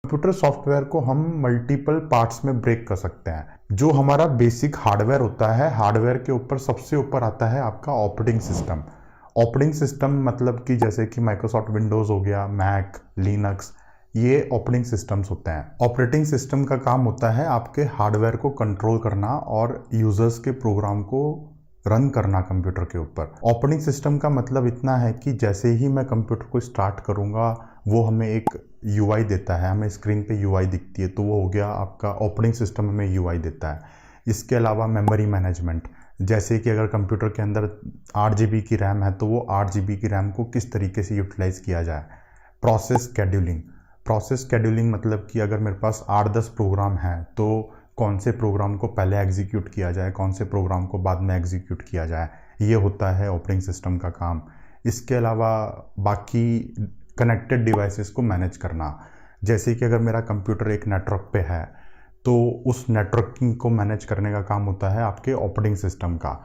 Computer software को हम multiple parts में ब्रेक कर सकते हैं। जो हमारा बेसिक हार्डवेयर होता है, हार्डवेयर के ऊपर सबसे ऊपर आता है आपका ऑपरेटिंग सिस्टम। ऑपरेटिंग सिस्टम मतलब कि जैसे कि माइक्रोसॉफ्ट विंडोज़ हो गया, मैक, लिनक्स, ये ऑपरेटिंग सिस्टम्स होते हैं। ऑपरेटिंग सिस्टम का काम होता है आपके हार्डवेयर को कंट्रोल करना और यूज़र्स के प्रोग्राम को रन करना कंप्यूटर के ऊपर। ऑपरेटिंग सिस्टम का मतलब इतना है कि जैसे ही मैं कंप्यूटर को स्टार्ट करूँगा, वो हमें एक यूआई देता है, हमें स्क्रीन पे यूआई दिखती है, तो वो हो गया आपका ऑपरेटिंग सिस्टम हमें यूआई देता है। इसके अलावा मेमोरी मैनेजमेंट, जैसे कि अगर कंप्यूटर के अंदर 8 GB की रैम है तो वो 8 GB की रैम को किस तरीके से यूटिलाइज़ किया जाए। प्रोसेस शेड्यूलिंग मतलब कि अगर मेरे पास 8-10 प्रोग्राम हैं तो कौन से प्रोग्राम को पहले एग्जीक्यूट किया जाए, कौन से प्रोग्राम को बाद में एग्जीक्यूट किया जाए, ये होता है ऑपरेटिंग सिस्टम का काम। इसके अलावा बाकी कनेक्टेड डिवाइसेस को मैनेज करना, जैसे कि अगर मेरा कंप्यूटर एक नेटवर्क पे है तो उस नेटवर्किंग को मैनेज करने का काम होता है आपके ऑपरेटिंग सिस्टम का।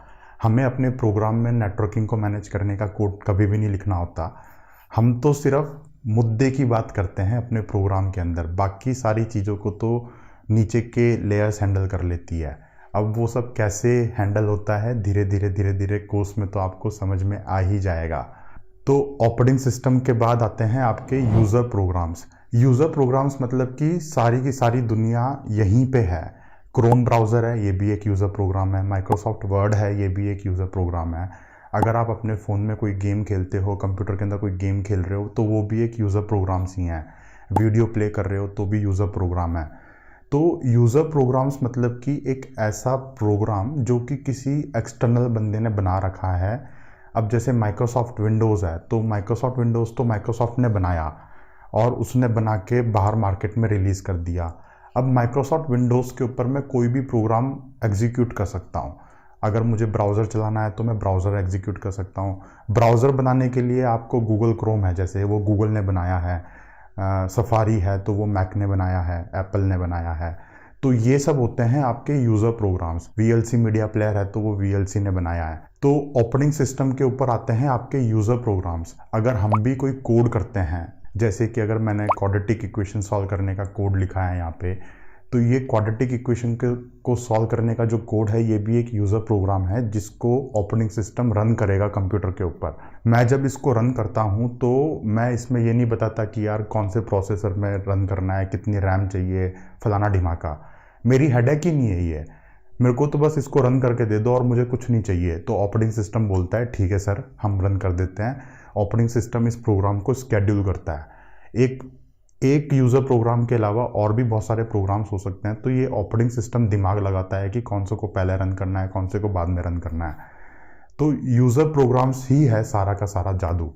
हमें अपने प्रोग्राम में नेटवर्किंग को मैनेज करने का कोड कभी भी नहीं लिखना होता। हम तो सिर्फ मुद्दे की बात करते हैं अपने प्रोग्राम के अंदर, बाकी सारी चीज़ों को तो नीचे के लेयर्स हैंडल कर लेती है। अब वो सब कैसे हैंडल होता है धीरे धीरे कोर्स में तो आपको समझ में आ ही जाएगा। तो ऑपरेटिंग सिस्टम के बाद आते हैं आपके यूज़र प्रोग्राम्स। यूज़र प्रोग्राम्स मतलब कि सारी की सारी दुनिया यहीं पे है। क्रोम ब्राउज़र है, ये भी एक यूज़र प्रोग्राम है। माइक्रोसॉफ्ट वर्ड है, ये भी एक यूज़र प्रोग्राम है। अगर आप अपने फ़ोन में कोई गेम खेलते हो, कंप्यूटर के अंदर कोई गेम खेल रहे हो, तो वो भी एक यूज़र प्रोग्राम्स ही हैं। वीडियो प्ले कर रहे हो तो भी यूज़र प्रोग्राम है। तो यूज़र प्रोग्राम्स मतलब कि एक ऐसा प्रोग्राम जो कि किसी एक्सटर्नल बंदे ने बना रखा है। अब जैसे माइक्रोसॉफ्ट विंडोज़ है तो माइक्रोसॉफ्ट विंडोज़ तो माइक्रोसॉफ्ट ने बनाया और उसने बना के बाहर मार्केट में रिलीज़ कर दिया। अब माइक्रोसॉफ्ट विंडोज़ के ऊपर मैं कोई भी प्रोग्राम एग्जीक्यूट कर सकता हूँ। अगर मुझे ब्राउज़र चलाना है तो मैं ब्राउज़र एग्जीक्यूट कर सकता हूँ। ब्राउज़र बनाने के लिए आपको गूगल क्रोम है, जैसे वो गूगल ने बनाया है। सफारी है तो वो मैक ने बनाया है, एप्पल ने बनाया है। तो ये सब होते हैं आपके user programs. VLC media player है तो वो वीएलसी ने बनाया है। तो ऑपरेटिंग सिस्टम के ऊपर आते हैं आपके यूज़र प्रोग्राम्स। अगर हम भी कोई कोड करते हैं, जैसे कि अगर मैंने क्वाड्रेटिक इक्वेशन सॉल्व करने का कोड लिखा है यहाँ पे, तो ये क्वाड्रेटिक इक्वेशन को सॉल्व करने का जो कोड है, ये भी एक यूज़र प्रोग्राम है जिसको ऑपरेटिंग सिस्टम रन करेगा कंप्यूटर के ऊपर। मैं जब इसको रन करता हूँ तो मैं इसमें ये नहीं बताता कि यार कौन से प्रोसेसर में रन करना है, कितनी रैम चाहिए, फलाना ढिमाका। मेरी हेडेक ही नहीं है ये। मेरे को तो बस इसको रन करके दे दो और मुझे कुछ नहीं चाहिए। तो ऑपरेटिंग सिस्टम बोलता है ठीक है सर, हम रन कर देते हैं। ऑपरेटिंग सिस्टम इस प्रोग्राम को स्केड्यूल करता है। एक यूज़र प्रोग्राम के अलावा और भी बहुत सारे प्रोग्राम्स हो सकते हैं, तो ये ऑपरेटिंग सिस्टम दिमाग लगाता है कि कौन से को पहले रन करना है, कौन से को बाद में रन करना है। तो यूज़र प्रोग्राम्स ही है सारा का सारा जादू।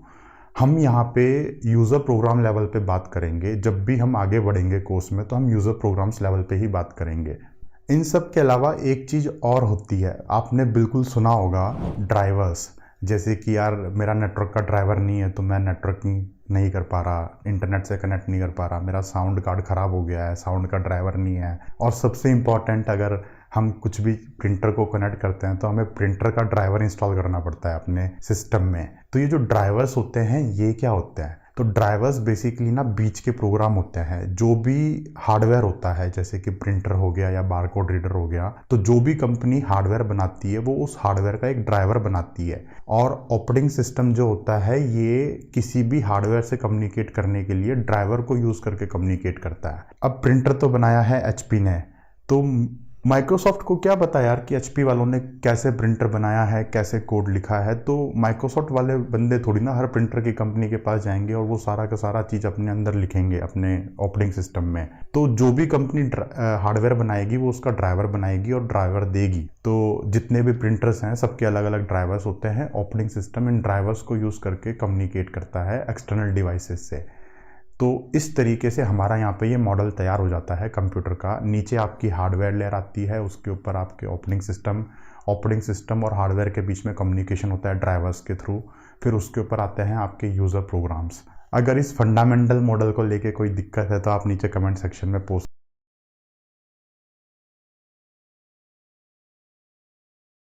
हम यहाँ पे यूज़र प्रोग्राम लेवल पे बात करेंगे। जब भी हम आगे बढ़ेंगे कोर्स में तो हम यूज़र प्रोग्राम्स लेवल पे ही बात करेंगे। इन सब के अलावा एक चीज़ और होती है, आपने बिल्कुल सुना होगा, ड्राइवर्स। जैसे कि यार मेरा नेटवर्क का ड्राइवर नहीं है तो मैं नेटवर्किंग नहीं कर पा रहा, इंटरनेट से कनेक्ट नहीं कर पा रहा, मेरा साउंड कार्ड ख़राब हो गया है, साउंड का ड्राइवर नहीं है। और सबसे इम्पॉर्टेंट, अगर हम कुछ भी प्रिंटर को कनेक्ट करते हैं तो हमें प्रिंटर का ड्राइवर इंस्टॉल करना पड़ता है अपने सिस्टम में। तो ये जो ड्राइवर्स होते हैं ये क्या होते हैं? तो ड्राइवर्स बेसिकली ना बीच के प्रोग्राम होते हैं। जो भी हार्डवेयर होता है, जैसे कि प्रिंटर हो गया या बारकोड रीडर हो गया, तो जो भी कंपनी हार्डवेयर बनाती है वो उस हार्डवेयर का एक ड्राइवर बनाती है। और ऑपरेटिंग सिस्टम जो होता है ये किसी भी हार्डवेयर से कम्युनिकेट करने के लिए ड्राइवर को यूज़ करके कम्युनिकेट करता है। अब प्रिंटर तो बनाया है एचपी ने, तो माइक्रोसॉफ्ट को क्या पता यार कि एचपी वालों ने कैसे प्रिंटर बनाया है, कैसे कोड लिखा है। तो माइक्रोसॉफ्ट वाले बंदे थोड़ी ना हर प्रिंटर की कंपनी के पास जाएंगे और वो सारा का सारा चीज़ अपने अंदर लिखेंगे अपने ऑपरेटिंग सिस्टम में। तो जो भी कंपनी हार्डवेयर बनाएगी वो उसका ड्राइवर बनाएगी और ड्राइवर देगी। तो जितने भी प्रिंटर्स हैं सबके अलग अलग ड्राइवर्स होते हैं। ऑपरेटिंग सिस्टम इन ड्राइवर्स को यूज़ करके कम्युनिकेट करता है एक्सटर्नल डिवाइसेस से। तो इस तरीके से हमारा यहाँ पे ये मॉडल तैयार हो जाता है कंप्यूटर का। नीचे आपकी हार्डवेयर लेयर आती है, उसके ऊपर आपके ऑपरेटिंग सिस्टम और हार्डवेयर के बीच में कम्युनिकेशन होता है ड्राइवर्स के थ्रू। फिर उसके ऊपर आते हैं आपके यूज़र प्रोग्राम्स। अगर इस फंडामेंटल मॉडल को लेके कोई दिक्कत है तो आप नीचे कमेंट सेक्शन में पोस्ट